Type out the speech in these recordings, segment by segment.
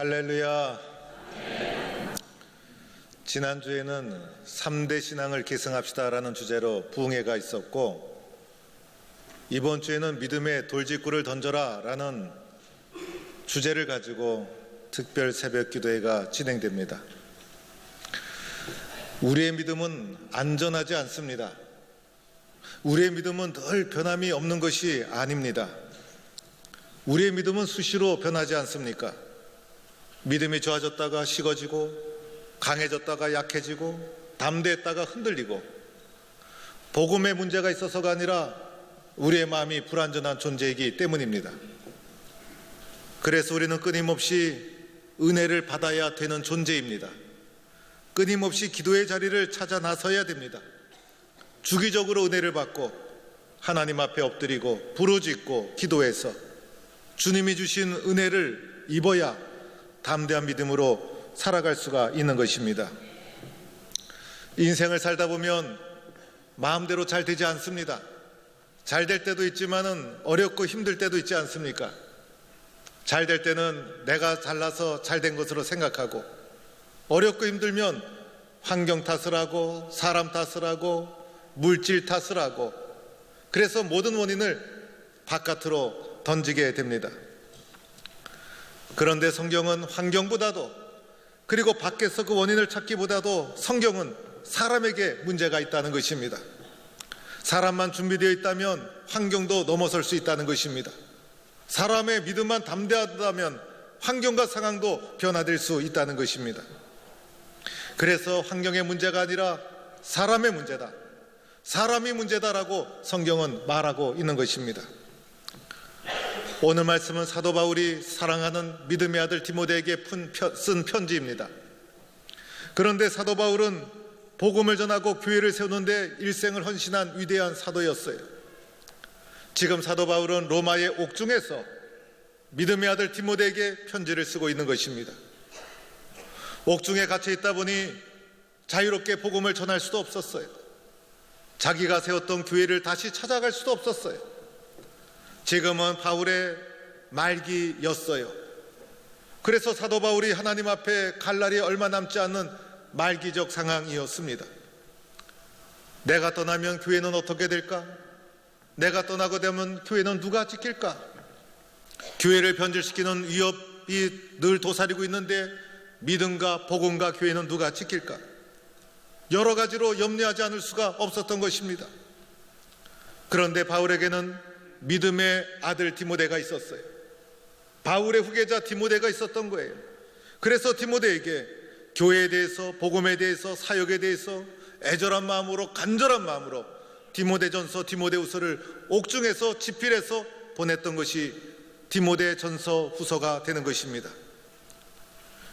할렐루야. 지난주에는 3대 신앙을 계승합시다라는 주제로 부흥회가 있었고, 이번 주에는 믿음의 돌직구를 던져라라는 주제를 가지고 특별 새벽 기도회가 진행됩니다. 우리의 믿음은 안전하지 않습니다. 우리의 믿음은 늘 변함이 없는 것이 아닙니다. 우리의 믿음은 수시로 변하지 않습니까? 믿음이 좋아졌다가 식어지고, 강해졌다가 약해지고, 담대했다가 흔들리고, 복음에 문제가 있어서가 아니라 우리의 마음이 불완전한 존재이기 때문입니다. 그래서 우리는 끊임없이 은혜를 받아야 되는 존재입니다. 끊임없이 기도의 자리를 찾아 나서야 됩니다. 주기적으로 은혜를 받고 하나님 앞에 엎드리고 부르짖고 기도해서 주님이 주신 은혜를 입어야 담대한 믿음으로 살아갈 수가 있는 것입니다. 인생을 살다 보면 마음대로 잘 되지 않습니다. 잘 될 때도 있지만은 어렵고 힘들 때도 있지 않습니까? 잘 될 때는 내가 잘나서 잘 된 것으로 생각하고, 어렵고 힘들면 환경 탓을 하고 사람 탓을 하고 물질 탓을 하고, 그래서 모든 원인을 바깥으로 던지게 됩니다. 그런데 성경은 환경보다도, 그리고 밖에서 그 원인을 찾기보다도 성경은 사람에게 문제가 있다는 것입니다. 사람만 준비되어 있다면 환경도 넘어설 수 있다는 것입니다. 사람의 믿음만 담대하다면 환경과 상황도 변화될 수 있다는 것입니다. 그래서 환경의 문제가 아니라 사람의 문제다, 사람이 문제다라고 성경은 말하고 있는 것입니다. 오늘 말씀은 사도 바울이 사랑하는 믿음의 아들 디모데에게 쓴 편지입니다. 그런데 사도 바울은 복음을 전하고 교회를 세우는 데 일생을 헌신한 위대한 사도였어요. 지금 사도 바울은 로마의 옥중에서 믿음의 아들 디모데에게 편지를 쓰고 있는 것입니다. 옥중에 갇혀 있다 보니 자유롭게 복음을 전할 수도 없었어요. 자기가 세웠던 교회를 다시 찾아갈 수도 없었어요. 지금은 바울의 말기였어요. 그래서 사도 바울이 하나님 앞에 갈 날이 얼마 남지 않는 말기적 상황이었습니다. 내가 떠나면 교회는 어떻게 될까? 내가 떠나고 되면 교회는 누가 지킬까? 교회를 변질시키는 위협이 늘 도사리고 있는데 믿음과 복음과 교회는 누가 지킬까? 여러 가지로 염려하지 않을 수가 없었던 것입니다. 그런데 바울에게는 믿음의 아들 디모데가 있었어요. 바울의 후계자 디모데가 있었던 거예요. 그래서 디모데에게 교회에 대해서, 복음에 대해서, 사역에 대해서 애절한 마음으로, 간절한 마음으로 디모데전서, 디모데후서를 옥중에서 집필해서 보냈던 것이 디모데전서 후서가 되는 것입니다.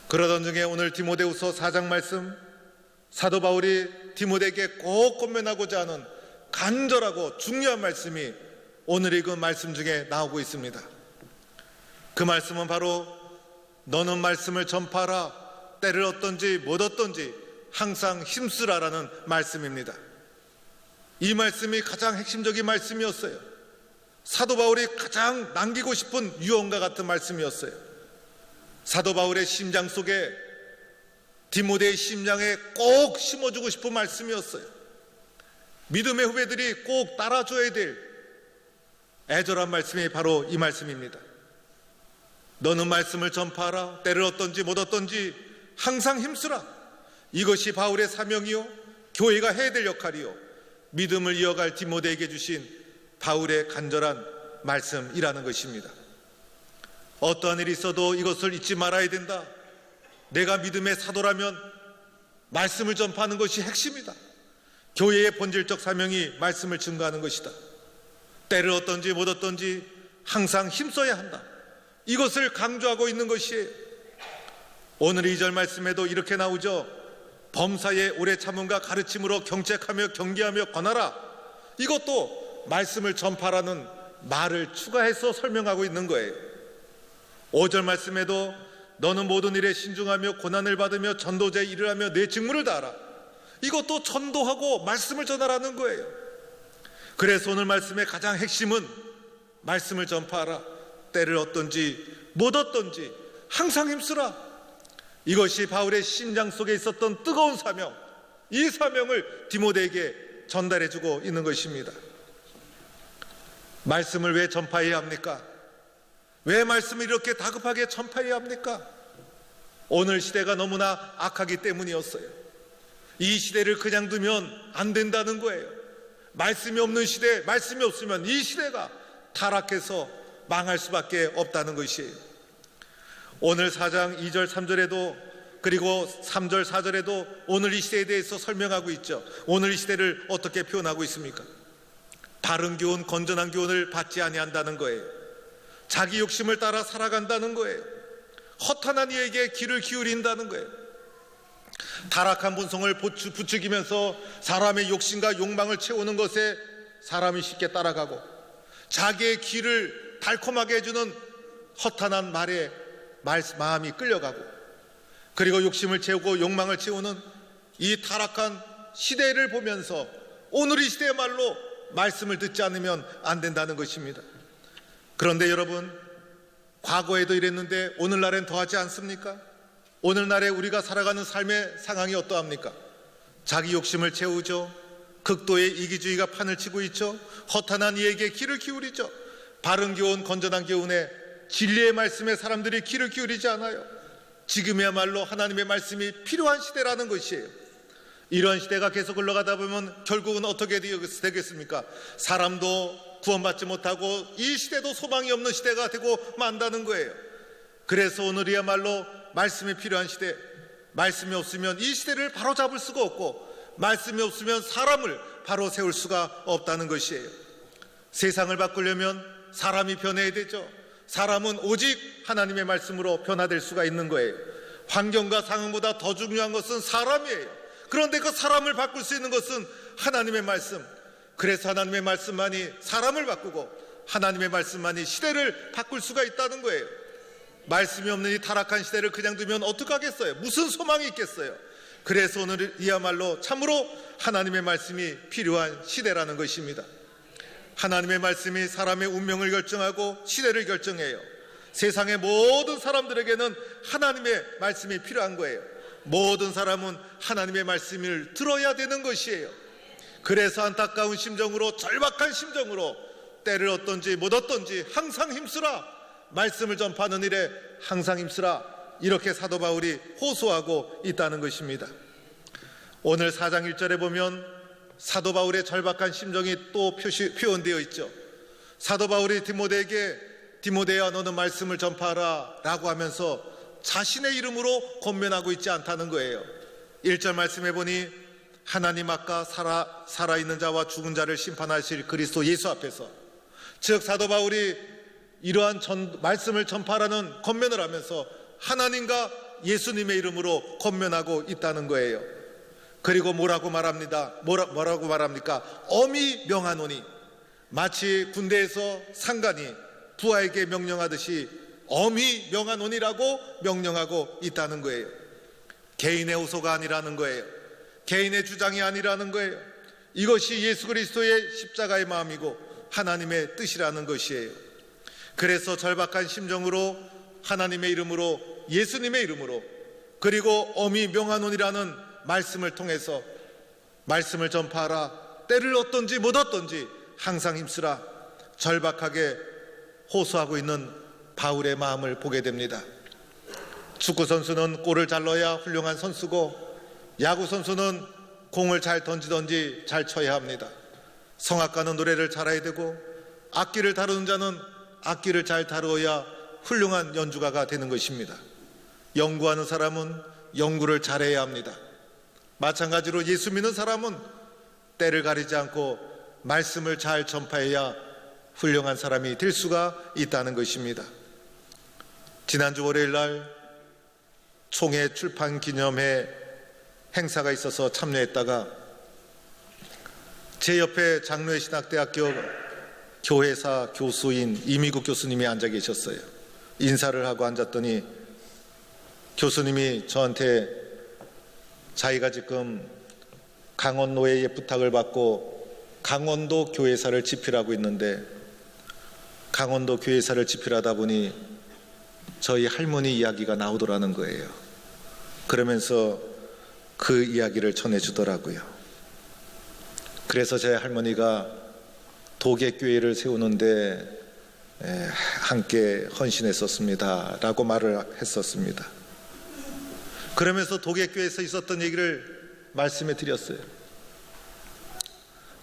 그러던 중에 오늘 디모데후서 4장 말씀, 사도 바울이 디모데에게 꼭 권면하고자 하는 간절하고 중요한 말씀이 오늘 읽은 말씀 중에 나오고 있습니다. 그 말씀은 바로 너는 말씀을 전파하라, 때를 얻든지 못 얻든지 항상 힘쓰라라는 말씀입니다. 이 말씀이 가장 핵심적인 말씀이었어요. 사도 바울이 가장 남기고 싶은 유언과 같은 말씀이었어요. 사도 바울의 심장 속에, 디모데의 심장에 꼭 심어주고 싶은 말씀이었어요. 믿음의 후배들이 꼭 따라줘야 될 애절한 말씀이 바로 이 말씀입니다. 너는 말씀을 전파하라, 때를 얻든지 못 얻든지 항상 힘쓰라. 이것이 바울의 사명이요, 교회가 해야 될 역할이요, 믿음을 이어갈 디모데에게 주신 바울의 간절한 말씀이라는 것입니다. 어떠한 일이 있어도 이것을 잊지 말아야 된다. 내가 믿음의 사도라면 말씀을 전파하는 것이 핵심이다. 교회의 본질적 사명이 말씀을 증거하는 것이다. 때를 얻든지 못 얻든지 항상 힘써야 한다. 이것을 강조하고 있는 것이에요. 오늘 2절 말씀에도 이렇게 나오죠. 범사에 오래 참음과 가르침으로 경책하며 경계하며 권하라. 이것도 말씀을 전파라는 말을 추가해서 설명하고 있는 거예요. 5절 말씀에도 너는 모든 일에 신중하며 고난을 받으며 전도자의 일을 하며 내 직무를 다하라. 이것도 전도하고 말씀을 전하라는 거예요. 그래서 오늘 말씀의 가장 핵심은 말씀을 전파하라. 때를 얻든지 못 얻든지 항상 힘쓰라. 이것이 바울의 심장 속에 있었던 뜨거운 사명, 이 사명을 디모데에게 전달해주고 있는 것입니다. 말씀을 왜 전파해야 합니까? 왜 말씀을 이렇게 다급하게 전파해야 합니까? 오늘 시대가 너무나 악하기 때문이었어요. 이 시대를 그냥 두면 안 된다는 거예요. 말씀이 없는 시대, 말씀이 없으면 이 시대가 타락해서 망할 수밖에 없다는 것이에요. 오늘 4장 2절 3절에도 그리고 3절 4절에도 오늘 이 시대에 대해서 설명하고 있죠. 오늘 이 시대를 어떻게 표현하고 있습니까? 바른 교훈, 건전한 교훈을 받지 아니한다는 거예요. 자기 욕심을 따라 살아간다는 거예요. 허탄한 이에게 귀를 기울인다는 거예요. 타락한 본성을 부추기면서 사람의 욕심과 욕망을 채우는 것에 사람이 쉽게 따라가고, 자기의 귀를 달콤하게 해주는 허탄한 말에 마음이 끌려가고, 그리고 욕심을 채우고 욕망을 채우는 이 타락한 시대를 보면서 오늘 이 시대야말로 말씀을 듣지 않으면 안 된다는 것입니다. 그런데 여러분, 과거에도 이랬는데 오늘날엔 더하지 않습니까? 오늘날에 우리가 살아가는 삶의 상황이 어떠합니까? 자기 욕심을 채우죠. 극도의 이기주의가 판을 치고 있죠. 허탄한 이에게 귀를 기울이죠. 바른 교훈, 건전한 교훈에 진리의 말씀에 사람들이 귀를 기울이지 않아요. 지금이야말로 하나님의 말씀이 필요한 시대라는 것이에요. 이런 시대가 계속 흘러가다 보면 결국은 어떻게 되겠습니까? 사람도 구원받지 못하고 이 시대도 소망이 없는 시대가 되고 만다는 거예요. 그래서 오늘이야말로 말씀이 필요한 시대, 말씀이 없으면 이 시대를 바로 잡을 수가 없고, 말씀이 없으면 사람을 바로 세울 수가 없다는 것이에요. 세상을 바꾸려면 사람이 변해야 되죠. 사람은 오직 하나님의 말씀으로 변화될 수가 있는 거예요. 환경과 상황보다 더 중요한 것은 사람이에요. 그런데 그 사람을 바꿀 수 있는 것은 하나님의 말씀. 그래서 하나님의 말씀만이 사람을 바꾸고 하나님의 말씀만이 시대를 바꿀 수가 있다는 거예요. 말씀이 없는 이 타락한 시대를 그냥 두면 어떡하겠어요? 무슨 소망이 있겠어요? 그래서 오늘이야말로 참으로 하나님의 말씀이 필요한 시대라는 것입니다. 하나님의 말씀이 사람의 운명을 결정하고 시대를 결정해요. 세상의 모든 사람들에게는 하나님의 말씀이 필요한 거예요. 모든 사람은 하나님의 말씀을 들어야 되는 것이에요. 그래서 안타까운 심정으로, 절박한 심정으로 때를 얻든지 못 얻든지 항상 힘쓰라, 말씀을 전파하는 일에 항상 힘쓰라, 이렇게 사도 바울이 호소하고 있다는 것입니다. 오늘 4장 1절에 보면 사도 바울의 절박한 심정이 또 표현되어 있죠. 사도 바울이 디모데에게 디모데야 너는 말씀을 전파하라 라고 하면서 자신의 이름으로 권면하고 있지 않다는 거예요. 1절 말씀해 보니 하나님 아까 살아있는 자와 죽은 자를 심판하실 그리스도 예수 앞에서, 즉 사도 바울이 이러한 말씀을 전파하라는 권면을 하면서 하나님과 예수님의 이름으로 권면하고 있다는 거예요. 그리고 뭐라고 말합니까? 엄히 명하노니, 마치 군대에서 상관이 부하에게 명령하듯이 엄히 명하노니라고 명령하고 있다는 거예요. 개인의 호소가 아니라는 거예요. 개인의 주장이 아니라는 거예요. 이것이 예수 그리스도의 십자가의 마음이고 하나님의 뜻이라는 것이에요. 그래서 절박한 심정으로 하나님의 이름으로, 예수님의 이름으로, 그리고 엄히 명하노니라는 말씀을 통해서 말씀을 전파하라, 때를 얻든지 못 얻든지 항상 힘쓰라, 절박하게 호소하고 있는 바울의 마음을 보게 됩니다. 축구 선수는 골을 잘 넣어야 훌륭한 선수고, 야구 선수는 공을 잘 던지든지 잘 쳐야 합니다. 성악가는 노래를 잘해야 되고, 악기를 다루는 자는 악기를 잘 다루어야 훌륭한 연주가가 되는 것입니다. 연구하는 사람은 연구를 잘해야 합니다. 마찬가지로 예수 믿는 사람은 때를 가리지 않고 말씀을 잘 전파해야 훌륭한 사람이 될 수가 있다는 것입니다. 지난주 월요일 날 총회 출판 기념회 행사가 있어서 참여했다가 제 옆에 장로회 신학대학교 교회사 교수인 이미국 교수님이 앉아 계셨어요. 인사를 하고 앉았더니 교수님이 저한테 자기가 지금 강원노회의 부탁을 받고 강원도 교회사를 집필하고 있는데, 강원도 교회사를 집필하다 보니 저희 할머니 이야기가 나오더라는 거예요. 그러면서 그 이야기를 전해주더라고요. 그래서 제 할머니가 도계교회를 세우는데 함께 헌신했었습니다 라고 말을 했었습니다. 그러면서 도계교회에서 있었던 얘기를 말씀해 드렸어요.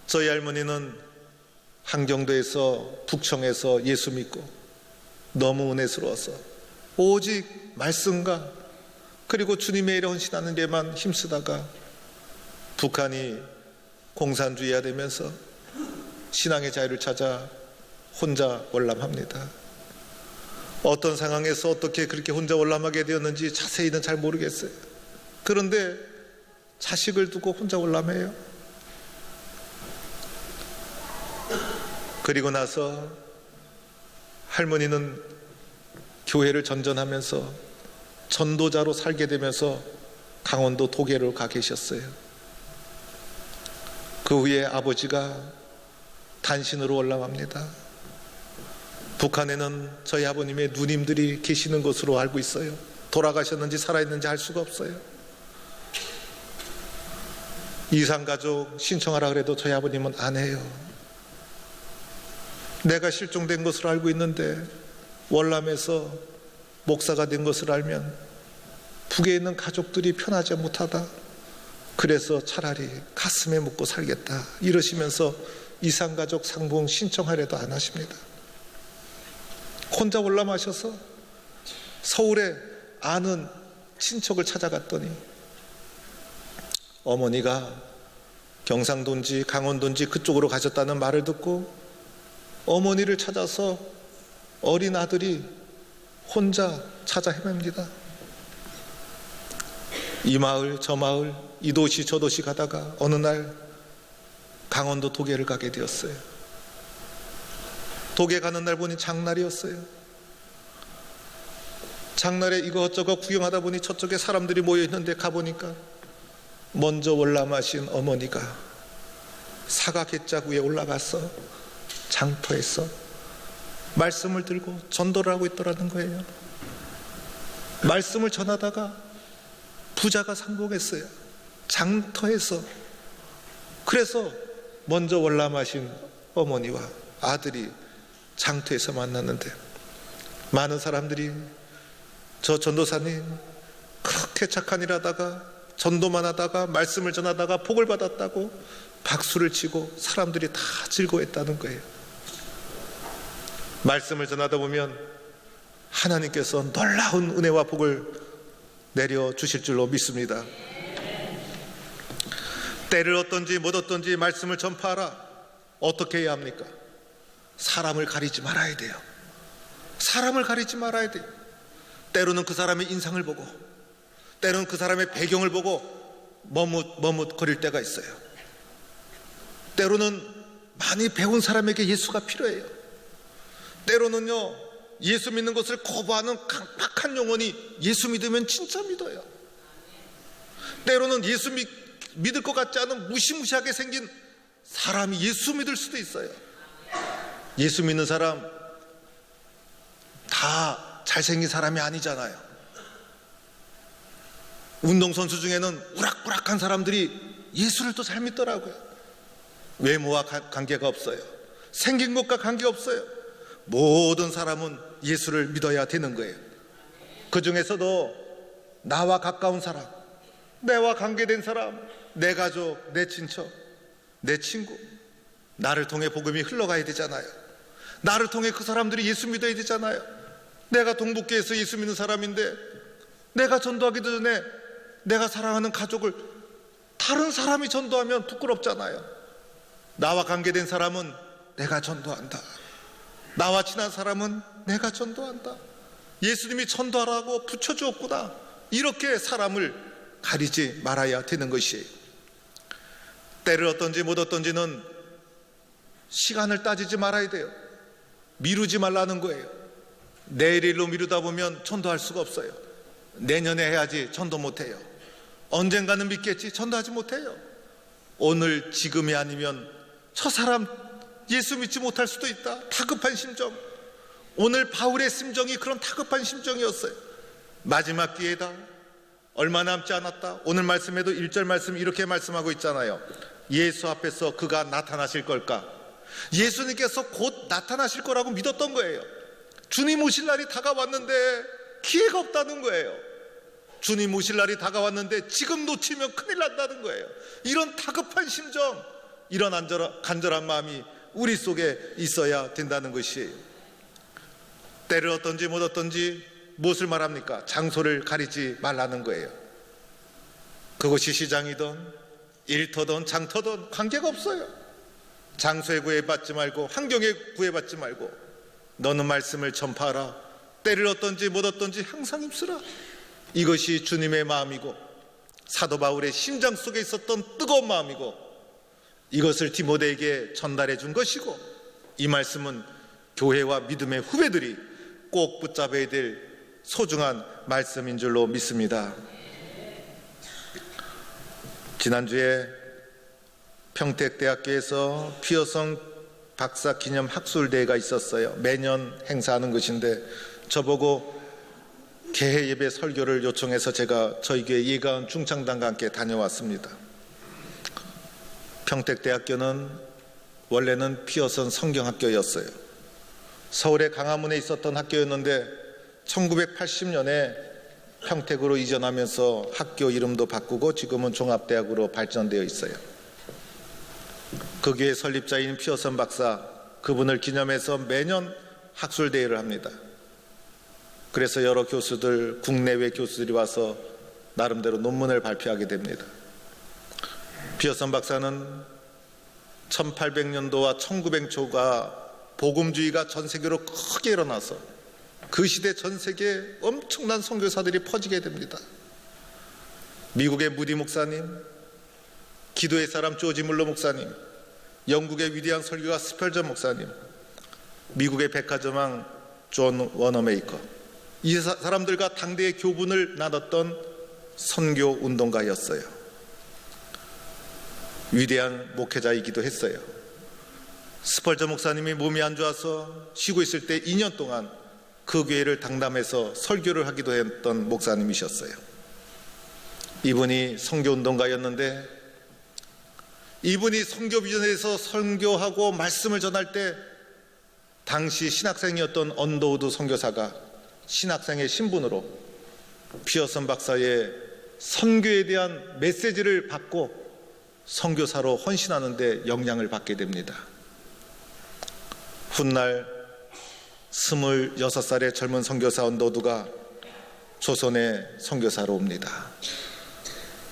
저희 할머니는 한경도에서 북청에서 예수 믿고 너무 은혜스러워서 오직 말씀과 그리고 주님의 일에 헌신하는 데만 힘쓰다가 북한이 공산주의가 되면서 신앙의 자유를 찾아 혼자 월남합니다. 어떤 상황에서 어떻게 그렇게 혼자 월남하게 되었는지 자세히는 잘 모르겠어요. 그런데 자식을 두고 혼자 월남해요. 그리고 나서 할머니는 교회를 전전하면서 전도자로 살게 되면서 강원도 도계로 가 계셨어요. 그 후에 아버지가 단신으로 월남합니다. 북한에는 저희 아버님의 누님들이 계시는 것으로 알고 있어요. 돌아가셨는지 살아있는지 알 수가 없어요. 이산가족 신청하라 그래도 저희 아버님은 안 해요. 내가 실종된 것으로 알고 있는데 월남에서 목사가 된 것을 알면 북에 있는 가족들이 편하지 못하다. 그래서 차라리 가슴에 묻고 살겠다 이러시면서 이산가족 상봉 신청하려도 안 하십니다. 혼자 월남하셔서 서울에 아는 친척을 찾아갔더니 어머니가 경상도인지 강원도인지 그쪽으로 가셨다는 말을 듣고 어머니를 찾아서 어린 아들이 혼자 찾아 헤맵니다. 이 마을 저 마을 이 도시 저 도시 가다가 어느 날 강원도 도계를 가게 되었어요. 도계 가는 날 보니 장날이었어요. 장날에 이것저것 구경하다 보니 저쪽에 사람들이 모여있는데 가보니까 먼저 월남하신 어머니가 사과 갯짝 위에 올라가서 장터에서 말씀을 들고 전도를 하고 있더라는 거예요. 말씀을 전하다가 부자가 상봉했어요. 장터에서. 그래서 먼저 월남하신 어머니와 아들이 장터에서 만났는데 많은 사람들이 저 전도사님 그렇게 착한 일 하다가 전도만 하다가 말씀을 전하다가 복을 받았다고 박수를 치고 사람들이 다 즐거워했다는 거예요. 말씀을 전하다 보면 하나님께서 놀라운 은혜와 복을 내려주실 줄로 믿습니다. 때를 얻든지 못 얻든지 말씀을 전파하라. 어떻게 해야 합니까? 사람을 가리지 말아야 돼요. 사람을 가리지 말아야 돼요. 때로는 그 사람의 인상을 보고 때로는 그 사람의 배경을 보고 머뭇거릴 때가 있어요. 때로는 많이 배운 사람에게 예수가 필요해요. 때로는요 예수 믿는 것을 거부하는 강팍한 영혼이 예수 믿으면 진짜 믿어요. 때로는 예수 믿을 것 같지 않은 무시무시하게 생긴 사람이 예수 믿을 수도 있어요. 예수 믿는 사람 다 잘생긴 사람이 아니잖아요. 운동선수 중에는 우락부락한 사람들이 예수를 또 잘 믿더라고요. 외모와 관계가 없어요. 생긴 것과 관계가 없어요. 모든 사람은 예수를 믿어야 되는 거예요. 그 중에서도 나와 가까운 사람, 내와 관계된 사람, 내 가족, 내 친척, 내 친구, 나를 통해 복음이 흘러가야 되잖아요. 나를 통해 그 사람들이 예수 믿어야 되잖아요. 내가 동북교에서 예수 믿는 사람인데 내가 전도하기도 전에 내가 사랑하는 가족을 다른 사람이 전도하면 부끄럽잖아요. 나와 관계된 사람은 내가 전도한다. 나와 친한 사람은 내가 전도한다. 예수님이 전도하라고 붙여주었구나. 이렇게 사람을 가리지 말아야 되는 것이에요. 때를 얻든지 못 얻든지는 시간을 따지지 말아야 돼요. 미루지 말라는 거예요. 내일로 미루다 보면 전도할 수가 없어요. 내년에 해야지 전도 못해요. 언젠가는 믿겠지 전도하지 못해요. 오늘 지금이 아니면 저 사람 예수 믿지 못할 수도 있다. 다급한 심정. 오늘 바울의 심정이 그런 다급한 심정이었어요. 마지막 기회다. 얼마 남지 않았다. 오늘 말씀에도 1절 말씀 이렇게 말씀하고 있잖아요. 예수 앞에서 그가 나타나실 걸까? 예수님께서 곧 나타나실 거라고 믿었던 거예요. 주님 오실 날이 다가왔는데 기회가 없다는 거예요. 주님 오실 날이 다가왔는데 지금 놓치면 큰일 난다는 거예요. 이런 다급한 심정, 이런 간절한 마음이 우리 속에 있어야 된다는 것이에요. 때를 얻든지 못 얻든지 무엇을 말합니까? 장소를 가리지 말라는 거예요. 그것이 시장이든 일터든 장터든 관계가 없어요. 장소에 구애받지 말고 환경에 구애받지 말고 너는 말씀을 전파하라. 때를 얻든지 못 얻든지 항상 힘쓰라. 이것이 주님의 마음이고 사도 바울의 심장 속에 있었던 뜨거운 마음이고 이것을 디모데에게 전달해 준 것이고 이 말씀은 교회와 믿음의 후배들이 꼭 붙잡아야 될 소중한 말씀인 줄로 믿습니다. 지난주에 평택대학교에서 피어성 박사 기념 학술대회가 있었어요. 매년 행사하는 것인데 저보고 개회 예배 설교를 요청해서 제가 저희 교회 예가은 중창단과 함께 다녀왔습니다. 평택대학교는 원래는 피어성 성경학교였어요. 서울의 강화문에 있었던 학교였는데 1980년에 평택으로 이전하면서 학교 이름도 바꾸고 지금은 종합대학으로 발전되어 있어요. 그 교회 설립자인 피어선 박사, 그분을 기념해서 매년 학술대회를 합니다. 그래서 여러 교수들, 국내외 교수들이 와서 나름대로 논문을 발표하게 됩니다. 피어선 박사는 1800년도와 1900초가 복음주의가 전 세계로 크게 일어나서 그 시대 전 세계에 엄청난 선교사들이 퍼지게 됩니다. 미국의 무디 목사님, 기도의 사람 조지 물러 목사님, 영국의 위대한 설교가 스펄전 목사님, 미국의 백화점왕 존 워너메이커, 이 사람들과 당대의 교분을 나눴던 선교 운동가였어요. 위대한 목회자이기도 했어요. 스펄전 목사님이 몸이 안 좋아서 쉬고 있을 때 2년 동안 그 교회를 당담해서 설교를 하기도 했던 목사님이셨어요. 이분이 선교운동가였는데 이분이 선교 비전에서 선교하고 말씀을 전할 때 당시 신학생이었던 언더우드 선교사가 신학생의 신분으로 피어슨 박사의 선교에 대한 메시지를 받고 선교사로 헌신하는 데 영향을 받게 됩니다. 훗날 26살의 젊은 선교사 언더우드가 조선의 선교사로 옵니다.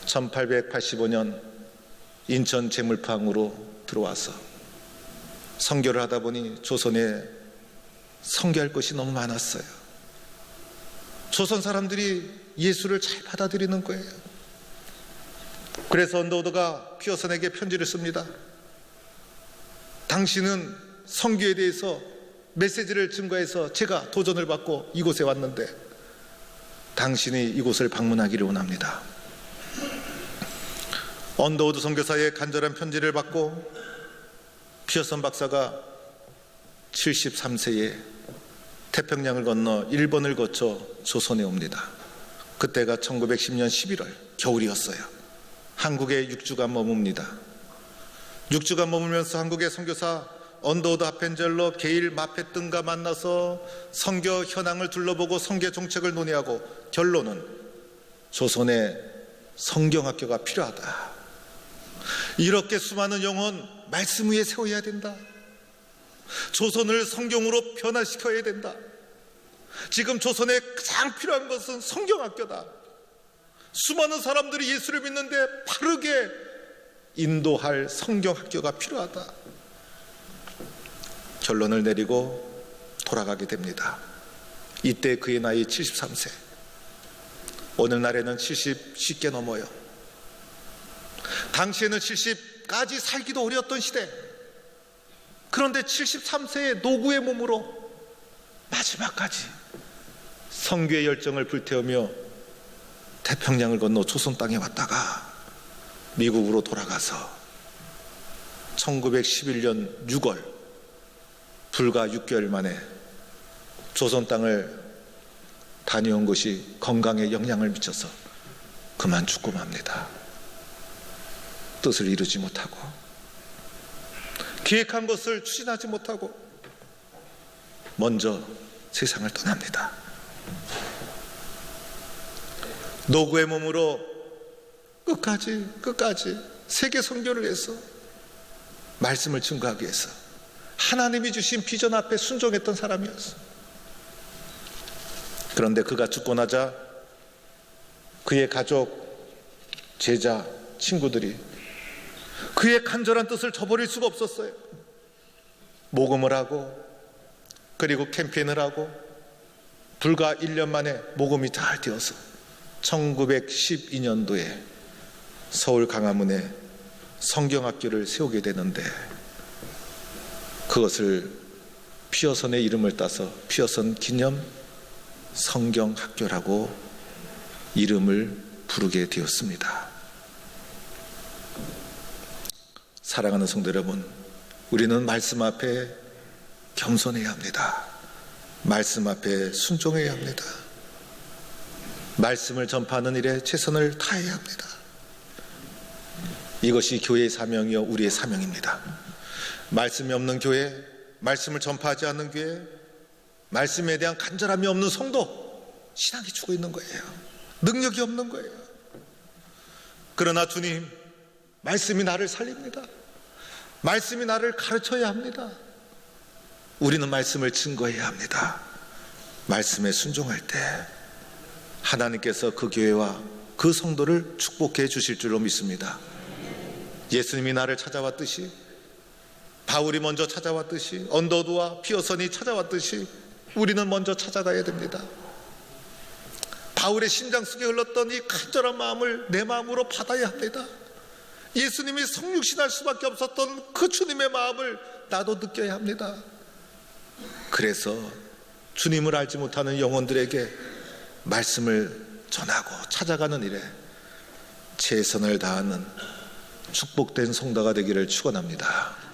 1885년 인천 제물항으로 들어와서 선교를 하다 보니 조선에 선교할 것이 너무 많았어요. 조선 사람들이 예수를 잘 받아들이는 거예요. 그래서 언더우드가 피어슨에게 편지를 씁니다. 당신은 선교에 대해서 메시지를 증거해서 제가 도전을 받고 이곳에 왔는데 당신이 이곳을 방문하기를 원합니다. 언더우드 선교사의 간절한 편지를 받고 피어슨 박사가 73세에 태평양을 건너 일본을 거쳐 조선에 옵니다. 그때가 1910년 11월 겨울이었어요. 한국에 6주간 머뭅니다. 6주간 머물면서 한국의 선교사 언더우드 하펜젤러, 게일 마페 등과 만나서 선교 현황을 둘러보고 선교 정책을 논의하고 결론은 조선에 성경학교가 필요하다. 이렇게 수많은 영혼 말씀 위에 세워야 된다. 조선을 성경으로 변화시켜야 된다. 지금 조선에 가장 필요한 것은 성경학교다. 수많은 사람들이 예수를 믿는데 바르게 인도할 성경학교가 필요하다. 결론을 내리고 돌아가게 됩니다. 이때 그의 나이 73세. 오늘날에는 70 쉽게 넘어요. 당시에는 70까지 살기도 어려웠던 시대. 그런데 73세의 노구의 몸으로 마지막까지 선교의 열정을 불태우며 태평양을 건너 조선 땅에 왔다가 미국으로 돌아가서 1911년 6월 불과 6개월 만에 조선 땅을 다녀온 것이 건강에 영향을 미쳐서 그만 죽고 맙니다. 뜻을 이루지 못하고 기획한 것을 추진하지 못하고 먼저 세상을 떠납니다. 노구의 몸으로 끝까지 세계 선교를 위해서 말씀을 증거하기 위해서 하나님이 주신 비전 앞에 순종했던 사람이었어. 그런데 그가 죽고 나자 그의 가족, 제자, 친구들이 그의 간절한 뜻을 저버릴 수가 없었어요. 모금을 하고 그리고 캠페인을 하고 불과 1년 만에 모금이 잘 되어서 1912년도에 서울 강화문에 성경학교를 세우게 되는데 그것을 피어선의 이름을 따서 피어선 기념 성경학교라고 이름을 부르게 되었습니다. 사랑하는 성도 여러분, 우리는 말씀 앞에 겸손해야 합니다. 말씀 앞에 순종해야 합니다. 말씀을 전파하는 일에 최선을 다해야 합니다. 이것이 교회의 사명이요 우리의 사명입니다. 말씀이 없는 교회, 말씀을 전파하지 않는 교회, 말씀에 대한 간절함이 없는 성도, 신앙이 죽어 있는 거예요. 능력이 없는 거예요. 그러나 주님, 말씀이 나를 살립니다. 말씀이 나를 가르쳐야 합니다. 우리는 말씀을 증거해야 합니다. 말씀에 순종할 때 하나님께서 그 교회와 그 성도를 축복해 주실 줄로 믿습니다. 예수님이 나를 찾아왔듯이, 바울이 먼저 찾아왔듯이, 언더우드와 피어선이 찾아왔듯이 우리는 먼저 찾아가야 됩니다. 바울의 심장 속에 흘렀던 이 간절한 마음을 내 마음으로 받아야 합니다. 예수님이 성육신할 수밖에 없었던 그 주님의 마음을 나도 느껴야 합니다. 그래서 주님을 알지 못하는 영혼들에게 말씀을 전하고 찾아가는 일에 최선을 다하는 축복된 성도가 되기를 축원합니다.